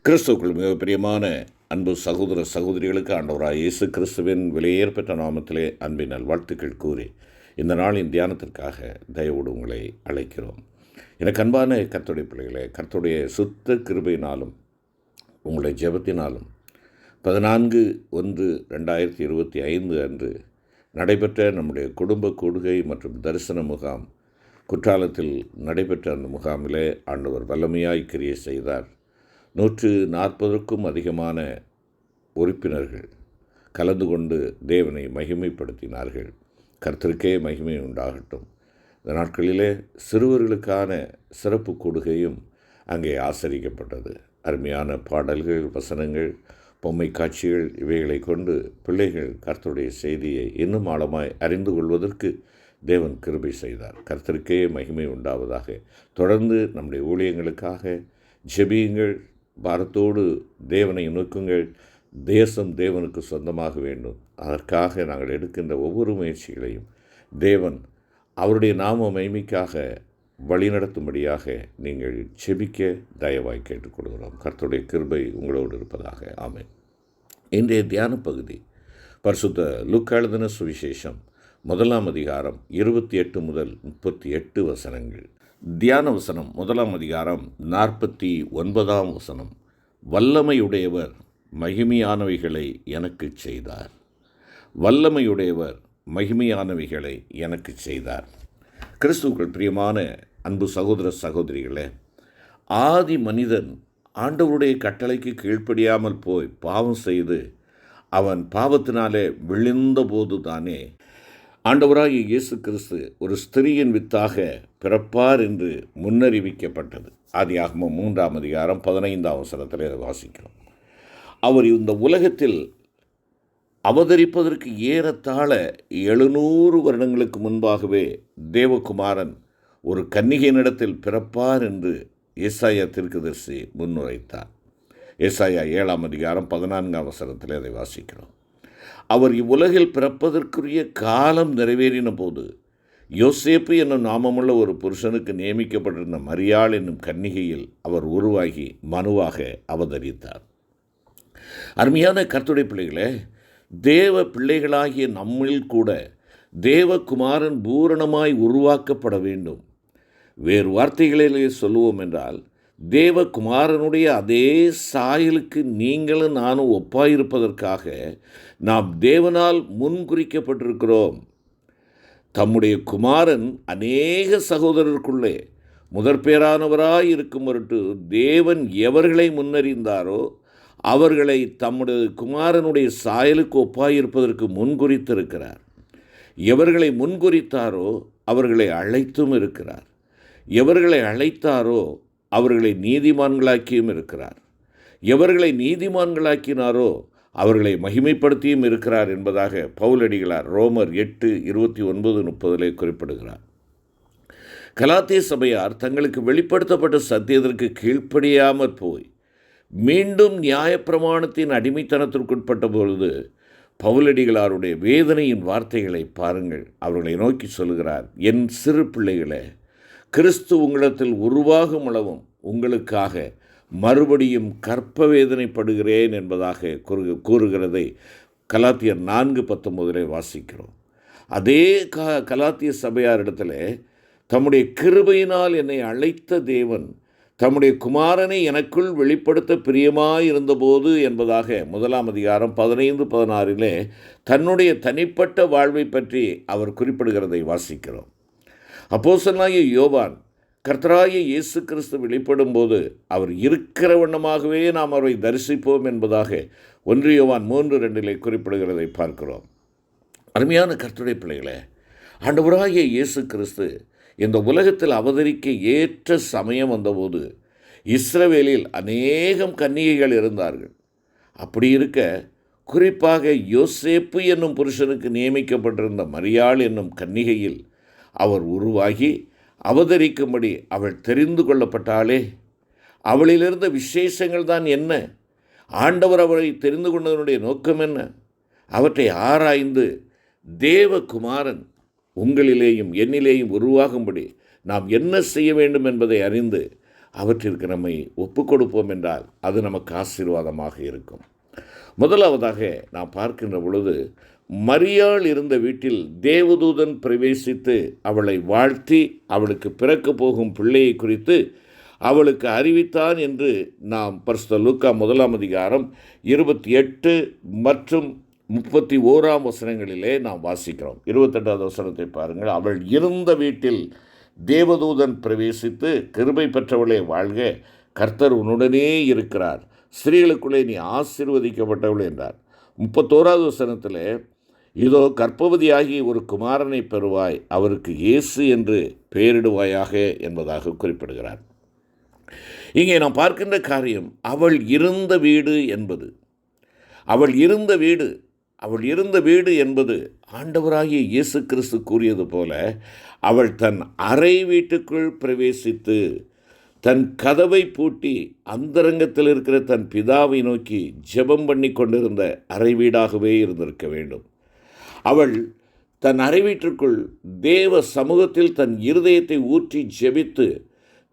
கிறிஸ்துவுக்குள் மிக பிரியமான அன்பு சகோதர சகோதரிகளுக்கு ஆண்டவராக இயேசு கிறிஸ்துவின் விலையேற்பட்ட நாமத்திலே அன்பின் நல்வாழ்த்துக்கள் கூறி இந்த நாளின் தியானத்திற்காக தயவோடு உங்களை அழைக்கிறோம். எனக்கு அன்பான கர்த்தருடைய பிள்ளைகளே, கர்த்தருடைய சுத்த கிருபையினாலும் உங்களுடைய ஜெபத்தினாலும் 14/1/2025 அன்று நடைபெற்ற நம்முடைய குடும்ப கூடுகை மற்றும் தரிசன முகாம் குற்றாலத்தில் நடைபெற்ற அந்த முகாமிலே ஆண்டவர் வல்லமையாய் கிரியை செய்தார். 140க்கும் அதிகமான உறுப்பினர்கள் கலந்து கொண்டு தேவனை மகிமைப்படுத்தினார்கள். கர்த்தருக்கே மகிமை உண்டாகட்டும். இந்த நாட்களிலே சிறுவர்களுக்கான சிறப்பு கூடுகையும் அங்கே ஆசரிக்கப்பட்டது. அருமையான பாடல்கள், வசனங்கள், பொம்மை காட்சிகள் இவைகளை கொண்டு பிள்ளைகள் கர்த்தருடைய செய்தியை இன்னும் ஆழமாய் அறிந்து கொள்வதற்கு தேவன் கிருபை செய்தார். கர்த்தருக்கே மகிமை உண்டாவதாக. தொடர்ந்து நம்முடைய ஊழியங்களுக்காக ஜெபியுங்கள். பாரத்தோடு தேவனை நோக்குங்கள். தேசம் தேவனுக்கு சொந்தமாக வேண்டும். அதற்காக நாங்கள் எடுக்கின்ற ஒவ்வொரு முயற்சிகளையும் தேவன் அவருடைய நாம மகிமைக்காக வழிநடத்தும்படியாக நீங்கள் செபிக்க தயவாய் கேட்டுக்கொள்கிறோம். கர்த்தருடைய கிருபை உங்களோடு இருப்பதாக. ஆமென். இன்றைய தியான பகுதி பரிசுத்த லூக்கா எழுதின சுவிசேஷம் 1 அதிகாரம் 28 முதல் 38 வசனங்கள். தியான வசனம் 1 அதிகாரம் 49 வசனம். வல்லமையுடையவர் மகிமையானவைகளை எனக்கு செய்தார். வல்லமையுடையவர் மகிமையானவைகளை எனக்கு செய்தார். கிறிஸ்துவுக்குள் பிரியமான அன்பு சகோதர சகோதரிகளே, ஆதி மனிதன் ஆண்டவருடைய கட்டளைக்கு கீழ்ப்படியாமல் போய் பாவம் செய்து அவன் பாவத்தினாலே விழுந்த போது தானே ஆண்டவராகிய இயேசு கிறிஸ்து ஒரு ஸ்திரீயின் வித்தாக பிறப்பார் என்று முன்னறிவிக்கப்பட்டது. ஆதியாகமம் 3 அதிகாரம் 15 வசனத்தில் அதை வாசிக்கிறோம். அவர் இந்த உலகத்தில் அவதரிப்பதற்கு ஏறத்தாழ 700 வருடங்களுக்கு முன்பாகவே தேவகுமாரன் ஒரு கன்னிகையினிடத்தில் பிறப்பார் என்று ஏசாயா தீர்க்கதரிசி முன்னுரைத்தார். ஏசாயா 7 அதிகாரம் 14 வசனத்தில் அதை வாசிக்கிறோம். அவர் இவ்வுலகில் பிறப்பதற்குரிய காலம் நிறைவேறின போது யோசேப்பு என்னும் நாமமுள்ள ஒரு புருஷனுக்கு நியமிக்கப்பட்டிருந்த மரியாள் என்னும் கன்னிகையில் அவர் உருவாகி மனுவாக அவதரித்தார். அருமையான கர்த்தருடைய பிள்ளைகளே, தேவ பிள்ளைகளாகிய நம்மில் கூட தேவகுமாரன் பூரணமாய் உருவாக்கப்பட வேண்டும். வேறு வார்த்தைகளிலே சொல்லுவோம் என்றால், தேவகுமாரனுடைய அதே சாயலுக்கு நீங்களும் நானும் ஒப்பாயிருப்பதற்காக நாம் தேவனால் முன்குறிக்கப்பட்டிருக்கிறோம். தம்முடைய குமாரன் அநேக சகோதரருக்குள்ளே முதற்பேரானவராய் இருக்கும் பொருட்டு தேவன் எவர்களை முன்னறிந்தாரோ அவர்களை தம்முடைய குமாரனுடைய சாயலுக்கு ஒப்பாயிருப்பதற்கு முன்குறித்திருக்கிறார். எவர்களை முன்குறித்தாரோ அவர்களை அழைத்தும் இருக்கிறார். எவர்களை அழைத்தாரோ அவர்களை நீதிமான்களாக்கியும் இருக்கிறார். எவர்களை நீதிமான்களாக்கினாரோ அவர்களை மகிமைப்படுத்தியும் இருக்கிறார் என்பதாக பவுலடிகளார் ரோமர் 8:29-30 குறிப்பிடுகிறார். கலாத்திய சபையார் தங்களுக்கு வெளிப்படுத்தப்பட்ட சத்தியத்திற்கு கீழ்ப்படியாமற் போய் மீண்டும் நியாயப்பிரமாணத்தின் அடிமைத்தனத்திற்குட்பட்ட பொழுது பவுலடிகளாருடைய வேதனையின் வார்த்தைகளை பாருங்கள். அவர்களை நோக்கி சொல்கிறார், என் சிறு பிள்ளைகளே, கிறிஸ்து உங்களிடத்தில் உருவாகும் அளவும் உங்களுக்காக மறுபடியும் கற்ப வேதனைப்படுகிறேன் என்பதாக கூறுகிறதை கலாத்தியர் 4:19 வாசிக்கிறோம். அதே கலாத்திய சபையாரிடத்தில் தம்முடைய கிருபையினால் என்னை அழைத்த தேவன் தம்முடைய குமாரனை எனக்குள் வெளிப்படுத்த பிரியமாயிருந்தபோது என்பதாக 1 அதிகாரம் 15-16 தன்னுடைய தனிப்பட்ட வாழ்வை பற்றி அவர் குறிப்பிடுகிறதை வாசிக்கிறோம். அப்போஸ்தலனாகிய யோவான் கர்த்தராகிய இயேசு கிறிஸ்து வெளிப்படும் போது அவர் இருக்கிற வண்ணமாகவே நாம் அவரை தரிசிப்போம் என்பதாக 1 யோவான் 3:2 குறிப்பிடுகிறதை பார்க்கிறோம். அருமையான கர்த்தருடைய பிள்ளைகளே, ஆண்டவராகிய இயேசு கிறிஸ்து இந்த உலகத்தில் அவதரிக்க ஏற்ற சமயம் வந்தபோது இஸ்ரவேலில் அநேகம் கன்னிகைகள் இருந்தார்கள். அப்படி இருக்க குறிப்பாக யோசேப்பு என்னும் புருஷனுக்கு நியமிக்கப்பட்டிருந்த மரியாள் என்னும் கன்னிகையில் அவர் உருவாகி அவதரிக்கும்படி அவள் தெரிந்து கொள்ளப்பட்டாளே. அவளிலிருந்த விசேஷங்கள் தான் என்ன? ஆண்டவர் அவளை தெரிந்து கொண்டதனுடைய நோக்கம் என்ன? அவற்றை ஆராய்ந்து தேவகுமாரன் உங்களிலேயும் என்னிலேயும் உருவாகும்படி நாம் என்ன செய்ய வேண்டும் என்பதை அறிந்து அவற்றிற்கு நம்மை ஒப்பு கொடுப்போம் என்றால் அது நமக்கு ஆசீர்வாதமாக இருக்கும். முதலாவதாக நாம் பார்க்கின்ற பொழுது, மரியாள் இருந்த வீட்டில் தேவதூதன் பிரவேசித்து அவளை வாழ்த்தி அவளுக்கு பிறக்கப் போகும் பிள்ளையை குறித்து அவளுக்கு அறிவித்தான் என்று நாம் பரிசுத்த லூக்கா 1 அதிகாரம் 28 மற்றும் 31 வசனங்களிலே நாம் வாசிக்கிறோம். 28வது வசனத்தை பாருங்கள். அவள் இருந்த வீட்டில் தேவதூதன் பிரவேசித்து, கிருபை பெற்றவளே வாழ்க, கர்த்தர் உன்னுடனே இருக்கிறார், ஸ்திரீகளுக்குள்ளே நீ ஆசீர்வதிக்கப்பட்டவள் என்றார். 31வது வசனத்தில், இதோ கர்ப்பவதியாகி ஒரு குமாரனை பெறுவாய், அவருக்கு இயேசு என்று பெயரிடுவாயாக என்பதாக குறிப்பிடுகிறார். இங்கே நாம் பார்க்கின்ற காரியம் அவள் இருந்த வீடு என்பது. அவள் இருந்த வீடு என்பது ஆண்டவராகிய இயேசு கிறிஸ்து கூறியது போல, அவள் தன் அறை வீட்டுக்குள் பிரவேசித்து தன் கதவை பூட்டி அந்தரங்கத்தில் இருக்கிற தன் பிதாவை நோக்கி ஜெபம் பண்ணி கொண்டிருந்த அறை வீடாகவே இருந்திருக்க வேண்டும். அவள் தன் அறை வீட்டிற்குள் தேவ சமூகத்தில் தன் இருதயத்தை ஊற்றி ஜெபித்து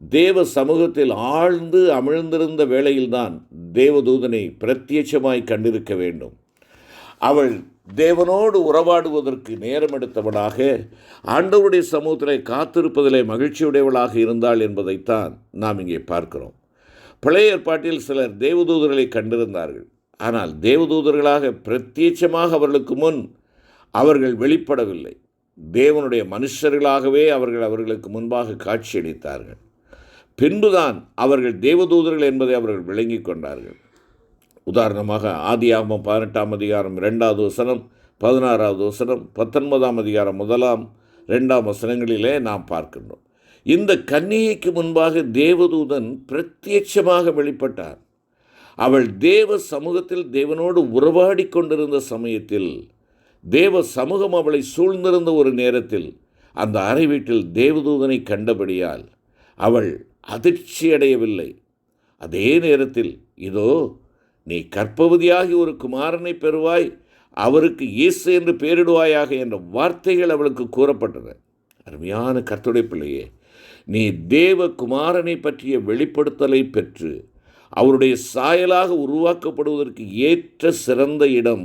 தேவ சமூகத்தில் ஆழ்ந்து அமிழ்ந்திருந்த வேளையில்தான் தேவதூதனை பிரத்யட்சமாய் கண்டிருக்க வேண்டும். அவள் தேவனோடு உறவாடுவதற்கு நேரம் எடுத்தவளாக ஆண்டவருடைய சமூகத்திலே காத்திருப்பதிலே மகிழ்ச்சியுடையவளாக இருந்தாள் என்பதைத்தான் நாம் இங்கே பார்க்கிறோம். பழைய ஏற்பாட்டில் சிலர் தேவதூதர்களை கண்டிருந்தார்கள். ஆனால் தேவதூதர்களாக பிரத்யட்சமாக அவர்களுக்கு முன் அவர்கள் வெளிப்படவில்லை. தேவனுடைய மனுஷர்களாகவே அவர்களுக்கு முன்பாக காட்சியளித்தார்கள். பின்புதான் அவர்கள் தேவதூதர்கள் என்பதை அவர்கள் விளங்கி கொண்டார்கள். உதாரணமாக ஆதியாகமம் 18 அதிகாரம் 2வது வசனம், 16வது வசனம், 19 அதிகாரம் 1, 2 வசனங்களிலே நாம் பார்க்கின்றோம். இந்த கன்னிகைக்கு முன்பாக தேவதூதன் பிரத்யட்சமாக வெளிப்பட்டார். அவள் தேவ சமூகத்தில் தேவனோடு உறவாடி கொண்டிருந்த சமயத்தில், தேவ சமூகம் அவளை சூழ்ந்திருந்த ஒரு நேரத்தில் அந்த அறை வீட்டில் தேவதூதனை கண்டபடியால் அவள் அதிர்ச்சியடையவில்லை. அதே நேரத்தில், இதோ நீ கர்ப்பவதியாகி ஒரு குமாரனை பெறுவாய், அவருக்கு இயேசு என்று பெயரிடுவாயாக என்ற வார்த்தைகள் அவளுக்கு கூறப்பட்டன. அருமையான கர்த்தருடைய பிள்ளையே, நீ தேவ குமாரனை பற்றிய வெளிப்படுத்தலை பெற்று அவருடைய சாயலாக உருவாக்கப்படுவதற்கு ஏற்ற சிறந்த இடம்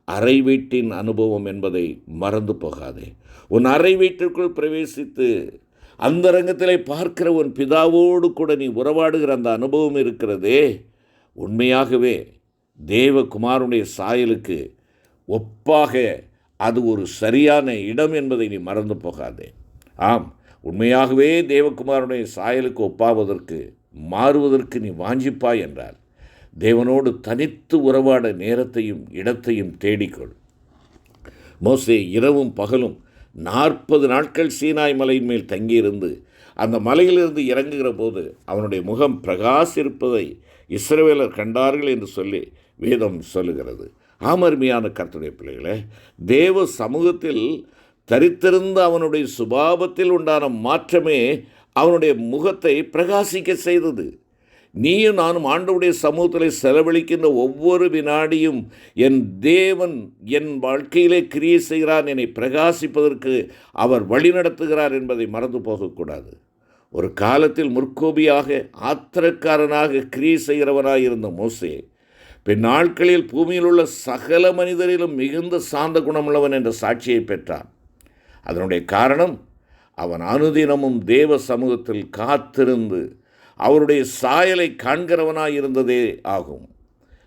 அறை வீட்டின் அனுபவம் என்பதை மறந்து போகாதே. உன் அறை வீட்டிற்குள் பிரவேசித்து அந்தரங்கத்திலே பார்க்கிற உன் பிதாவோடு கூட நீ உறவாடுகிற அந்த அனுபவம் இருக்கிறதே, உண்மையாகவே தேவகுமாரனுடைய சாயலுக்கு ஒப்பாக அது ஒரு சரியான இடம் என்பதை நீ மறந்து போகாதே. ஆம், உண்மையாகவே தேவகுமாரனுடைய சாயலுக்கு ஒப்பாவதற்கு மாறுவதற்கு நீ வாஞ்சிப்பாய் என்றால் தேவனோடு தனித்து உறவாட நேரத்தையும் இடத்தையும் தேடிக்கொள். மோசே இரவும் பகலும் 40 நாட்கள் சீனாய் மலையின் மேல் தங்கியிருந்து அந்த மலையிலிருந்து இறங்குகிற போது அவனுடைய முகம் பிரகாசிப்பதை இஸ்ரவேலர் கண்டார்கள் என்று சொல்லி வேதம் சொல்லுகிறது. ஆமர்மையான கர்த்தருடைய பிள்ளைகளே, தேவ சமூகத்தில் தரித்திருந்த அவனுடைய சுபாவத்தில் உண்டான மாற்றமே அவனுடைய முகத்தை பிரகாசிக்க செய்தது. நீயும் நானும் ஆண்டவருடைய சமூகத்தில் செலவழிக்கின்ற ஒவ்வொரு வினாடியும் என் தேவன் என் வாழ்க்கையிலே கிரியை செய்கிறார், என்னை பிரகாசிப்பதற்கு அவர் வழிநடத்துகிறார் என்பதை மறந்து போகக்கூடாது. ஒரு காலத்தில் முற்கோபியாக ஆத்திரக்காரனாக கிரியை செய்கிறவனாக இருந்த மோசே பின் நாட்களில் பூமியில் உள்ள சகல மனிதரிலும் மிகுந்த சாந்த குணமுள்ளவன் என்ற சாட்சியை பெற்றான். அதனுடைய காரணம், அவன் அனுதினமும் தேவ சமூகத்தில் காத்திருந்து அவருடைய சாயலை காண்கிறவனாய் இருந்ததே ஆகும்.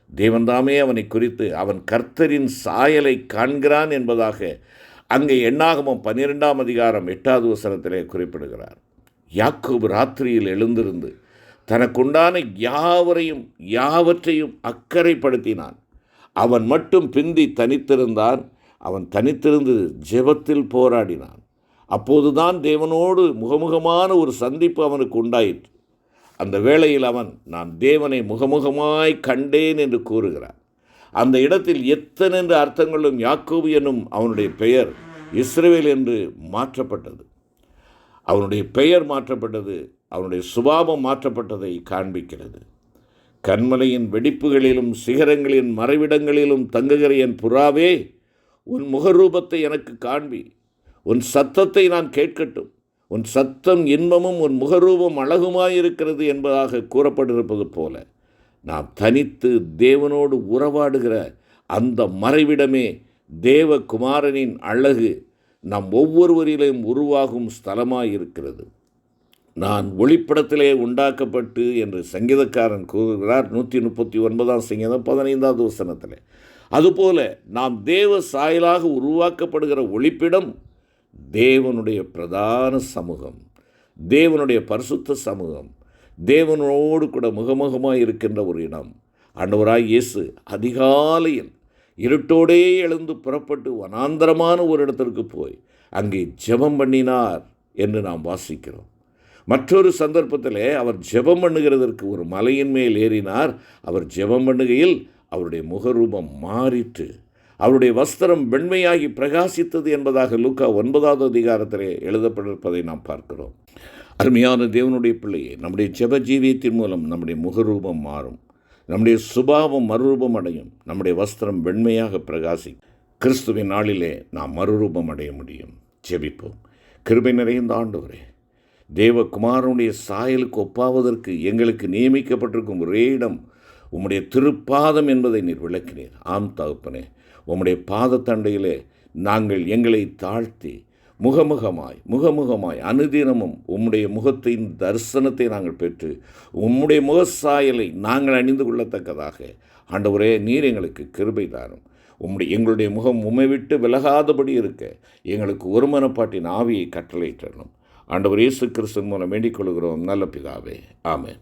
தேவன்தாமே அவனை குறித்து அவன் கர்த்தரின் சாயலை காண்கிறான் என்பதாக அங்கே எண்ணாகமம் 12 அதிகாரம் 8வது வசனத்திலே குறிப்பிடுகிறார். யாக்கோபு ராத்திரியில் எழுந்திருந்து தனக்குண்டான யாவற்றையும் அக்கறைப்படுத்தினான். அவன் மட்டும் பிந்தி தனித்திருந்தான். அவன் தனித்திருந்து ஜெபத்தில் போராடினான். அப்போதுதான் தேவனோடு முகமுகமான ஒரு சந்திப்பு அவனுக்கு உண்டாயிற்று. அந்த வேளையில் அவன், நான் தேவனை முகமுகமாய் கண்டேன் என்று கூறுகிறான். அந்த இடத்தில் எத்தனென்று அர்த்தங்களும் யாக்கோபு என்னும் அவனுடைய பெயர் இஸ்ரவேல் என்று மாற்றப்பட்டது. அவனுடைய பெயர் மாற்றப்பட்டது, அவனுடைய சுபாவம் மாற்றப்பட்டதை காண்பிக்கிறது. கண்மலையின் வெடிப்புகளிலும் சிகரங்களின் மறைவிடங்களிலும் தங்குகிற என் புறாவே, உன் முகரூபத்தை எனக்கு காண்பி, உன் சத்தத்தை நான் கேட்கட்டும், உன் சத்தம் இன்பமும் உன் முகரூபம் அழகுமாயிருக்கிறது என்பதாக கூறப்பட்டிருப்பது போல நாம் தனித்து தேவனோடு உறவாடுகிற அந்த மறைவிடமே தேவகுமாரனின் அழகு நம் ஒவ்வொருவரிலும் உருவாகும் ஸ்தலமாயிருக்கிறது. நான் ஒளிப்படத்திலே உண்டாக்கப்பட்டு என்று சங்கீதக்காரன் கூறுகிறார். 139 சங்கீதம் 15வது வசனத்தில். அதுபோல நாம் தேவ சாயலாக உருவாக்கப்படுகிற ஒளிப்பிடம் தேவனுடைய பிரதான சமூகம், தேவனுடைய பரிசுத்த சமூகம், தேவனோடு கூட முகமுகமாக இருக்கின்ற ஒரு இடம். ஆண்டவராய் இயேசு அதிகாலையில் இருட்டோடே எழுந்து புறப்பட்டு வனாந்தரமான ஒரு இடத்திற்கு போய் அங்கே ஜெபம் பண்ணினார் என்று நாம் வாசிக்கிறோம். மற்றொரு சந்தர்ப்பத்தில் அவர் ஜெபம் பண்ணுகிறதற்கு ஒரு மலையின் மேல் ஏறினார். அவர் ஜெபம் பண்ணுகையில் அவருடைய முகரூபம் மாறிற்று, அவருடைய வஸ்திரம் வெண்மையாகி பிரகாசித்தது என்பதாக லூக்கா 9வது அதிகாரத்திலே எழுதப்பட்டிருப்பதை நாம் பார்க்கிறோம். அருமையான தேவனுடைய பிள்ளையே, நம்முடைய ஜெப ஜீவியத்தின் மூலம் நம்முடைய முகரூபம் மாறும், நம்முடைய சுபாவம் மறுரூபம் அடையும், நம்முடைய வஸ்திரம் வெண்மையாக பிரகாசி. கிறிஸ்துவின் நாளிலே நாம் மறுரூபம் அடைய முடியும். ஜெபிப்போம். கிருபை நிறைந்த ஆண்டவரே, தேவகுமாரனுடைய சாயலுக்கு ஒப்பாவதற்கு எங்களுக்கு நியமிக்கப்பட்டிருக்கும் ஒரே இடம் உம்முடைய திருப்பாதம் என்பதை நீர் விளக்கினீர். ஆம் தகப்பனே, உம்முடைய பாதத்தண்டையிலே நாங்கள் எங்களை தாழ்த்தி முகமுகமாய் அனுதினமும் உம்முடைய முகத்தின் தரிசனத்தை நாங்கள் பெற்று உம்முடைய முகசாயலை நாங்கள் அணிந்து கொள்ளத்தக்கதாக ஆண்டவரே நீர் எங்களுக்கு கிருபை தாரும். எங்களுடைய முகம் உம்மை விட்டு விலகாதபடி இருக்க எங்களுக்கு ஒருமனப்பாட்டின் ஆவியை கட்டளையிட்டணும். ஆண்டவர் இயேசு கிறிஸ்து மூலம் வேண்டிக் கொள்கிறோம் நல்ல பிதாவே. ஆமென்.